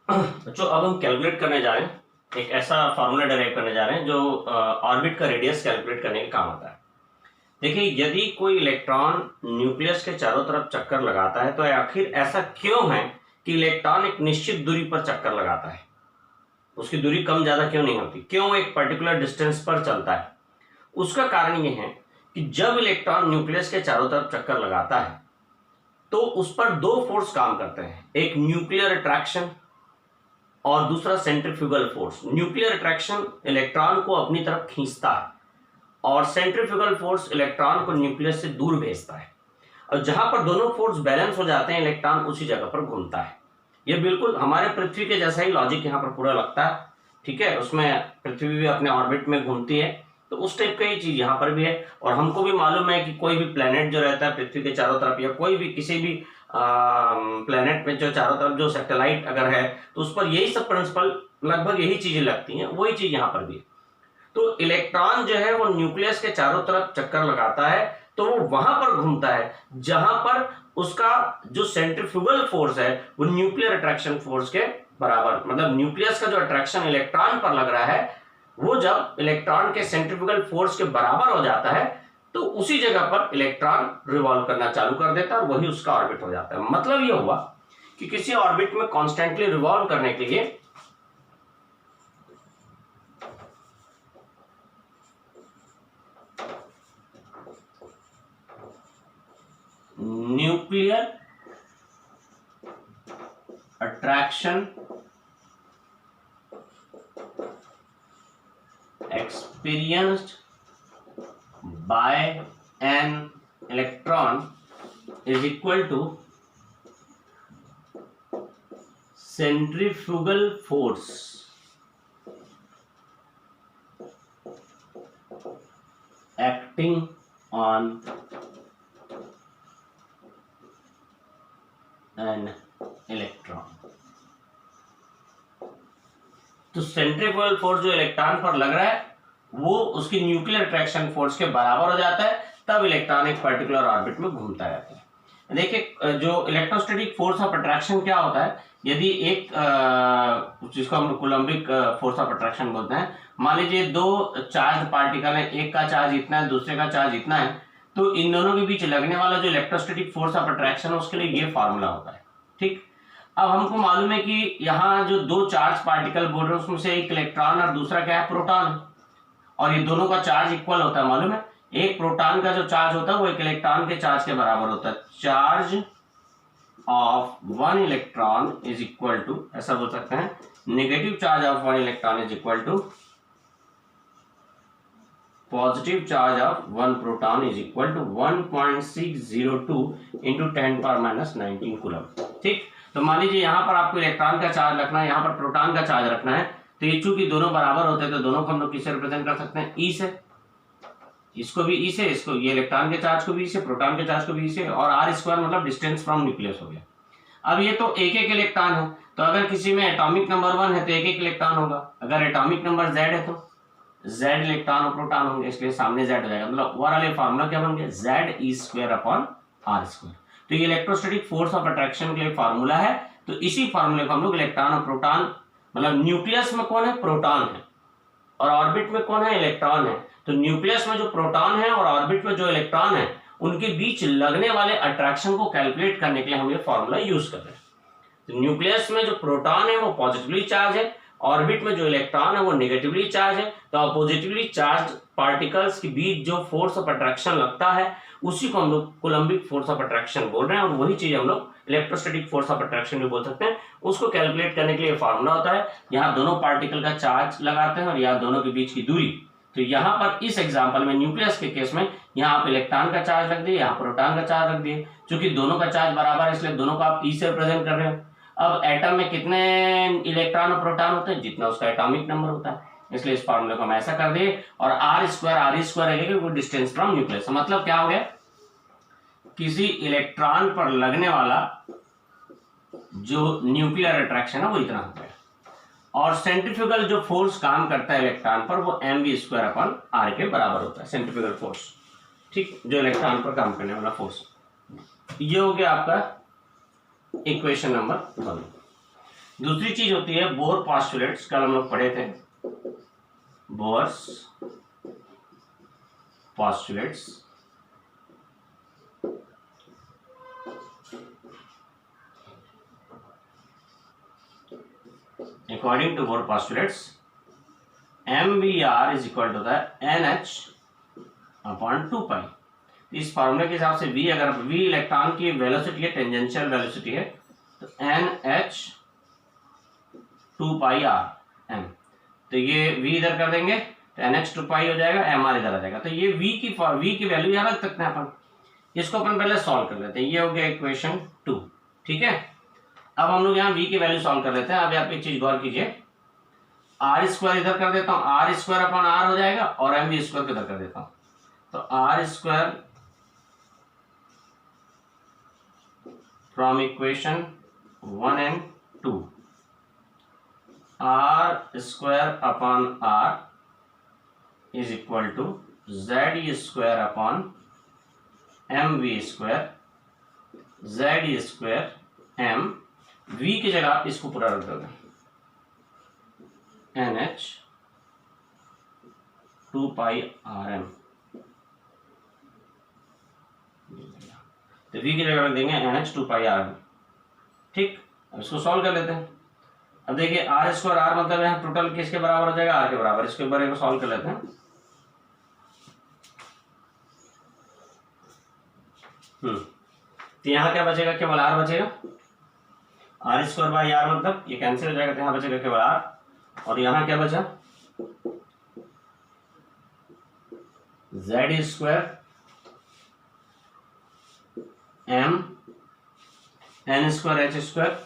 बच्चों अब हम कैलकुलेट करने जा रहे हैं, एक ऐसा फार्मूला डेराइव करने जा रहे हैं जो ऑर्बिट का रेडियस कैलकुलेट करने के काम आता है। देखिए, यदि कोई इलेक्ट्रॉन न्यूक्लियस के चारों तरफ चक्कर लगाता है तो आखिर ऐसा क्यों है कि इलेक्ट्रॉन एक निश्चित दूरी पर चक्कर लगाता है? उसकी दूरी कम ज्यादा क्यों नहीं होती? क्यों एक पर्टिकुलर डिस्टेंस पर चलता है? उसका कारण यह है कि जब इलेक्ट्रॉन न्यूक्लियस के चारों तरफ चक्कर लगाता है तो उस पर दो फोर्स काम करते हैं, एक न्यूक्लियर अट्रैक्शन और दूसरा centrifugal force. Nuclear attraction electron को अपनी तरफ खींचता है और सेंट्रीफ्यूगल फोर्स इलेक्ट्रॉन को न्यूक्लियस से दूर भेजता है। और जहां पर दोनों फोर्स बैलेंस हो जाते हैं, इलेक्ट्रॉन उसी जगह पर घूमता है। यह बिल्कुल हमारे पृथ्वी के जैसा ही लॉजिक यहाँ पर पूरा लगता है, ठीक है। उसमें पृथ्वी भी अपने ऑर्बिट में घूमती है, तो उस टाइप का ही चीज यहाँ पर भी है। और हमको भी मालूम है कि कोई भी प्लेनेट जो रहता है पृथ्वी के चारों तरफ, या कोई भी किसी भी प्लेनेट में जो चारों तरफ जो सैटेलाइट अगर है, तो उस पर यही सब प्रिंसिपल, लगभग यही चीजें लगती हैं, वही चीज यहाँ पर भी है। तो इलेक्ट्रॉन जो है वो न्यूक्लियस के चारों तरफ चक्कर लगाता है, तो वो वहां पर घूमता है जहां पर उसका जो सेंट्रीफ्यूगल फोर्स है वो न्यूक्लियर अट्रैक्शन फोर्स के बराबर, मतलब न्यूक्लियस का जो अट्रैक्शन इलेक्ट्रॉन पर लग रहा है वो जब इलेक्ट्रॉन के सेंट्रीफ्यूगल फोर्स के बराबर हो जाता है तो उसी जगह पर इलेक्ट्रॉन रिवॉल्व करना चालू कर देता है और वही उसका ऑर्बिट हो जाता है। मतलब ये हुआ कि किसी ऑर्बिट में कॉन्स्टेंटली रिवॉल्व करने के लिए nuclear attraction experienced by an electron is equal to centrifugal force acting on an electron। तो सेंट्रीफ्यूगल फोर्स जो इलेक्ट्रॉन पर लग रहा है वो उसकी न्यूक्लियर अट्रैक्शन फोर्स के बराबर हो जाता है, तब इलेक्ट्रॉन एक पर्टिकुलर ऑर्बिट में घूमता रहता है। देखिए, जो इलेक्ट्रोस्टैटिक फोर्स ऑफ अट्रैक्शन क्या होता है, यदि एक जिसको हम कूलम्बिक फोर्स ऑफ अट्रैक्शन बोलते हैं, मान लीजिए दो चार्ज पार्टिकल है, एक का चार्ज इतना है, दूसरे का चार्ज इतना है, तो इन दोनों के बीच लगने वाला जो इलेक्ट्रोस्टैटिक फोर्स ऑफ अट्रैक्शन है उसके लिए ये फॉर्मूला होता है, ठीक। अब हमको मालूम है कि यहाँ जो दो चार्ज पार्टिकल बोल रहे हैं उसमें से एक इलेक्ट्रॉन और दूसरा क्या है, प्रोटॉन है, और ये दोनों का चार्ज इक्वल होता है। मालूम है, एक प्रोटॉन का जो चार्ज होता है वो एक इलेक्ट्रॉन के चार्ज के बराबर होता है। Charge of one electron is equal to, ऐसा बोल सकते हैं, negative charge of one electron is equal to positive charge of one proton is equal to 1.602 into 10⁻⁻19 coulomb, ठीक। तो मान लीजिए यहाँ पर आपको इलेक्ट्रॉन का चार्ज रखना है, यहाँ पर प्रोटॉन का चार्ज रखना है, तो ये चूंकि दोनों बराबर होते हैं तो दोनों को हम लोग किससे रिप्रेजेंट कर सकते हैं, ई से। इसको भी ई से, इसको, ये इलेक्ट्रॉन के चार्ज को भी ई से, प्रोटॉन के चार्ज को भी ई से, और आर स्क्वायर मतलब डिस्टेंस फ्रॉम न्यूक्लियस हो गया। अब ये तो एक एक इलेक्ट्रॉन है, तो अगर किसी में एटॉमिक नंबर 1 है तो एक एक इलेक्ट्रॉन होगा, अगर एटॉमिक नंबर Z है तो Z इलेक्ट्रॉन और प्रोटॉन होंगे, इसलिए सामने Z हो जाएगा। मतलब ओवरऑल ये फार्मूला क्या बन गया, Z⁻R²। तो ये इलेक्ट्रोस्टैटिक फोर्स ऑफ अट्रैक्शन के लिए फार्मूला है। तो इसी फार्मूले को हम लोग इलेक्ट्रॉन और प्रोटॉन, मतलब न्यूक्लियस में कौन है, प्रोटॉन है, और ऑर्बिट में कौन है, इलेक्ट्रॉन है। तो न्यूक्लियस में जो प्रोटॉन है और ऑर्बिट में जो इलेक्ट्रॉन है उनके बीच लगने वाले अट्रैक्शन को कैलकुलेट करने के लिए हम ये फॉर्मूला यूज कर रहे हैं। तो न्यूक्लियस में जो प्रोटॉन है वो पॉजिटिवली चार्ज है, ऑर्बिट में जो इलेक्ट्रॉन है वो नेगेटिवली चार्ज है। तो पॉजिटिवली चार्ज पार्टिकल्स के बीच जो फोर्स ऑफ अट्रैक्शन लगता है उसी को हम लोग कूलम्बिक फोर्स ऑफ अट्रैक्शन बोल रहे हैं, और वही चीज हम लोग इलेक्ट्रोस्टैटिक फोर्स ऑफ अट्रैक्शन भी बोल सकते हैं। उसको कैलकुलेट करने के लिए फार्मूला होता है, यहाँ दोनों पार्टिकल का चार्ज लगाते हैं और यहाँ दोनों के बीच की दूरी। तो यहाँ पर इस एग्जांपल में न्यूक्लियस के केस में यहाँ आप इलेक्ट्रॉन का चार्ज रख दिए, यहाँ प्रोटॉन का चार्ज रख दिए, क्योंकि दोनों का चार्ज बराबर है इसलिए दोनों को आप ई से रिप्रेजेंट कर रहे हो। अब एटम में कितने इलेक्ट्रॉन और प्रोटॉन होते हैं, जितना उसका एटॉमिक नंबर होता है, इसलिए इस फार्मूले को हम ऐसा कर दिए। और R² है वो डिस्टेंस फ्रॉम न्यूक्लियस। मतलब क्या हो गया, किसी इलेक्ट्रॉन पर लगने वाला जो न्यूक्लियर अट्रैक्शन है वो इतना हो गया, और सेंट्रीफ्यूगल जो फोर्स काम करता है इलेक्ट्रॉन पर वो mv²/r के बराबर होता है, सेंट्रीफ्यूगल फोर्स, ठीक, जो इलेक्ट्रॉन पर काम करने वाला फोर्स। ये हो गया आपका इक्वेशन नंबर 1। दूसरी चीज होती है बोर पोस्टुलेट्स, कल हम लोग पढ़े थे, Bohr's postulates. According to Bohr postulates, MVR is equal to the NH upon 2 पाई। इस फार्मूले के हिसाब से V, अगर V इलेक्ट्रॉन की वेलोसिटी है, टेंजेंशियल वेलोसिटी है, तो NH 2 पाई R M, तो ये V इधर कर देंगे तो NH 2 पाई हो जाएगा, MR इधर आ जाएगा। तो ये V की वैल्यू यहाँ रख सकते हैं अपन। इसको अपन पहले सॉल्व कर लेते हैं, ये हो गया इक्वेशन 2, ठीक है। अब हम लोग यहाँ V की वैल्यू सॉल्व कर लेते हैं। अब आप एक चीज गौर कीजिए, आर स्क्वायर इधर कर देता हूँ, आर स्क्वायर अपॉन आर हो जाएगा, और एम वी स्क्वायर इधर कर देता हूँ, तो R square from equation 1 and 2, R square upon R is equal to Z square upon M V square, Z square M, V की जगह आप इसको पूरा रख दोगे, NH 2 पाई RM, तो V की जगह रख देंगे NH 2 पाई RM, ठीक। अब इसको सॉल्व कर लेते हैं। अब देखिए आर स्क्वायर आर मतलब यहाँ टोटल किसके बराबर हो जाएगा, R के बराबर। इसके बारे में सॉल्व कर लेते हैं। तो यहाँ क्या बचेगा, केवल R बचेगा, आर स्क्वायर बाई आर मतलब ये कैंसिल हो जाएगा, तो यहाँ बचेगा केवल आर, और यहाँ क्या बचा, Z square M N square H square,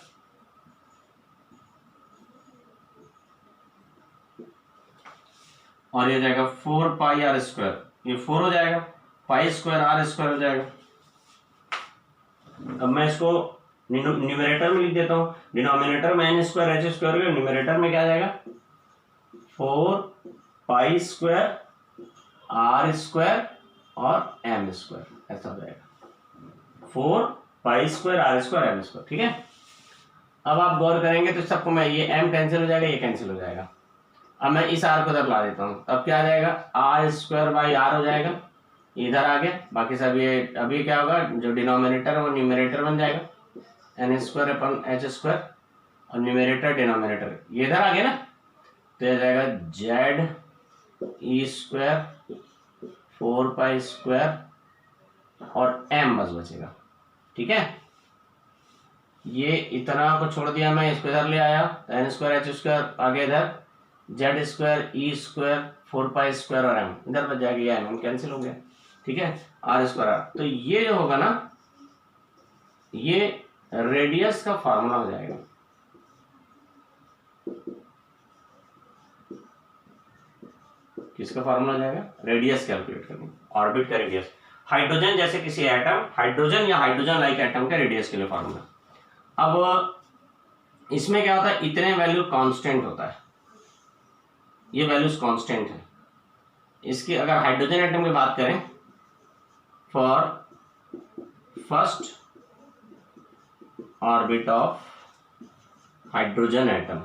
और ये जाएगा 4 पाई आर स्क्वायर, ये 4 हो जाएगा, पाई स्क्वायर आर स्क्वायर हो जाएगा। अब मैं इसको न्यूमरेटर में लिख देता हूँ, डिनोमिनेटर में एन स्क्वायर एच स्क्वायर हो गया, न्यूमरेटर में क्या आ जाएगा 4 पाई स्क्वायर आर स्क्वायर और एम स्क्वायर, ऐसा हो जाएगा 4 pi square R square M square, ठीक है। अब आप गौर करेंगे तो सबको मैं, ये एम कैंसिल हो जाएगा, ये कैंसिल हो जाएगा। अब मैं इस आर को इधर ला देता हूँ, तब क्या आ जाएगा, आर स्क्वायर बाई आर हो जाएगा, इधर आ गया। बाकी सब ये अभी क्या होगा, जो डिनोमिनेटर है वो न्यूमरेटर बन जाएगा, N square upon H square, और न्यूमरेटर डिनोमिनेटर ये इधर आ गया ना, तो यह जाएगा Z E square 4 pi square और एम बस बचेगा, ठीक है। ये इतना को छोड़ दिया मैं, इसको इधर ले आया, एन स्क्वायर एच स्क्वायर आगे इधर, जेड स्क्वायर ई स्क्वायर 4 पाई स्क्वायर और एम इधर बच जाएगा, ये एम कैंसिल हो गया, ठीक है, आर स्क्वायर आर। तो ये जो होगा ना, ये रेडियस का फार्मूला हो जाएगा। किसका फार्मूला हो जाएगा, रेडियस कैलकुलेट करने, ऑर्बिट का रेडियस, हाइड्रोजन जैसे किसी एटम, हाइड्रोजन या हाइड्रोजन लाइक एटम का रेडियस के लिए फार्मूला। अब इसमें क्या होता है, इतने वैल्यू कांस्टेंट होता है, ये वैल्यूज कांस्टेंट है। इसकी अगर हाइड्रोजन एटम की बात करें, for first orbit of hydrogen atom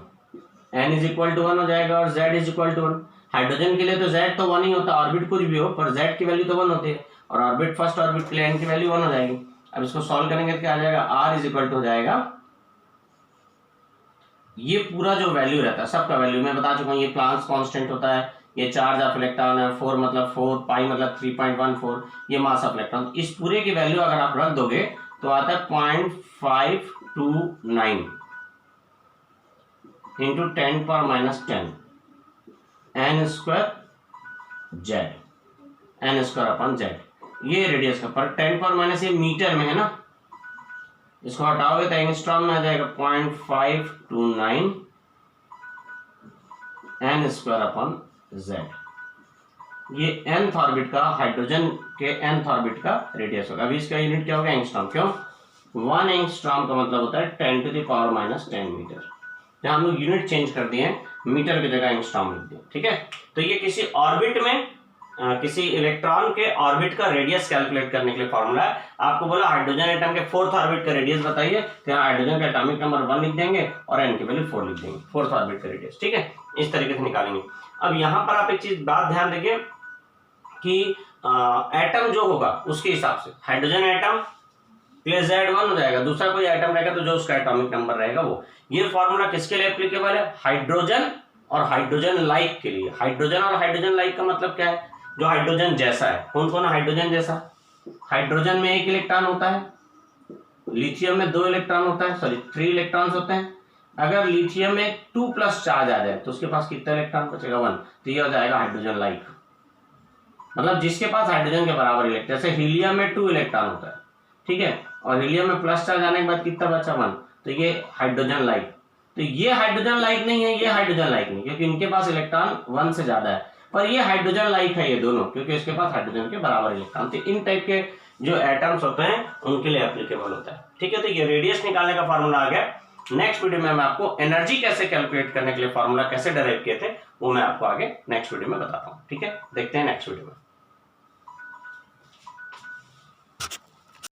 n is equal to 1 हो जाएगा और z is equal to 1। Hydrogen के लिए तो z तो 1 ही होता है, ऑर्बिट कुछ भी हो, पर z की वैल्यू तो 1 होती है, और ऑर्बिट फर्स्ट ऑर्बिट के लिए n की वैल्यू 1 हो जाएगी। अब इसको सॉल्व करेंगे तो क्या आ जाएगा, r इज इक्वल टू हो जाएगा, ये पूरा जो वैल्यू रहता है सबका वैल्यू मैं बता चुका हूँ, ये प्लांक्स कांस्टेंट होता है, ये चार्ज ऑफ इलेक्ट्रॉन है, 4 मतलब 4, पाई मतलब 3.14, ये मास ऑफ इलेक्ट्रॉन। इस पूरे की वैल्यू अगर आप रख दोगे तो आता है 0.529 into 10⁻⁻10 N square Z, N square upon Z, ये रेडियस का, पर 10⁻⁻, ये मीटर में है ना, इसको हटाओगे तो एंगस्ट्रॉम में आ जाएगा 0.529 एन स्क्वायर अपॉन जेड। ये nth ऑर्बिट का, हाइड्रोजन के nth ऑर्बिट का रेडियस होगा। अभी इसका यूनिट क्या होगा, एंगस्ट्रॉम। क्यों, 1 एंगस्ट्रॉम का मतलब होता है 10⁻⁻10 मीटर। यहाँ हम लोग यूनिट चेंज कर दिए, मीटर की जगह एंगस्ट्रॉम लिख दिए, ठीक है। तो ये किसी ऑर्बिट में किसी इलेक्ट्रॉन के ऑर्बिट का रेडियस कैलकुलेट करने के लिए फॉर्मूला है। आपको बोला हाइड्रोजन एटम के फोर्थ ऑर्बिट का रेडियस बताइए, तो यहाँ हाइड्रोजन का एटॉमिक नंबर 1 लिख देंगे और एन की वैल्यू 4 लिख देंगे, फोर्थ ऑर्बिट का रेडियस। ठीक है, इस तरीके से निकालेंगे। अब यहाँ पर आप एक चीज बात ध्यान देंगे कि एटम जो होगा उसके हिसाब से हाइड्रोजन एटम प्लस Z1 हो जाएगा, दूसरा कोई एटम रहेगा तो जो उसका एटॉमिक नंबर रहेगा वो। ये फॉर्मूला किसके लिए एप्लीकेबल है? हाइड्रोजन और हाइड्रोजन लाइक के लिए। हाइड्रोजन और हाइड्रोजन लाइक का मतलब क्या है? जो हाइड्रोजन जैसा है। कौन कौन है हाइड्रोजन जैसा? हाइड्रोजन में 1 इलेक्ट्रॉन होता है, लिथियम में 2 इलेक्ट्रॉन होता है, सॉरी 3 इलेक्ट्रॉन्स होते हैं। अगर लिथियम में 2+ चार्ज आ जाए तो उसके पास कितना इलेक्ट्रॉन बचेगा? 1। तो ये हो जाएगा हाइड्रोजन लाइक, मतलब जिसके पास हाइड्रोजन के बराबर इलेक्ट्रॉन। जैसे हीलियम में 2 इलेक्ट्रॉन होता है, ठीक है, और हीलियम में प्लस चार्ज आने के बाद कितना बचा? 1। तो ये हाइड्रोजन लाइक। तो ये हाइड्रोजन लाइक नहीं है, ये हाइड्रोजन लाइक नहीं, क्योंकि इनके पास इलेक्ट्रॉन 1 से ज्यादा है। पर ये हाइड्रोजन लाइक है ये दोनों, क्योंकि इसके पास हाइड्रोजन के बराबर इलेक्ट्रॉन। तो इन टाइप के जो एटम्स होते हैं उनके लिए एप्लीकेबल होता है। ठीक है, तो ये रेडियस निकालने का फॉर्मूला आ गया। नेक्स्ट वीडियो में मैं आपको एनर्जी कैसे कैलकुलेट करने के लिए फॉर्मूला कैसे डेराइव किए थे वो मैं आपको आगे नेक्स्ट वीडियो में बताता हूँ। ठीक है, देखते हैं नेक्स्ट वीडियो में।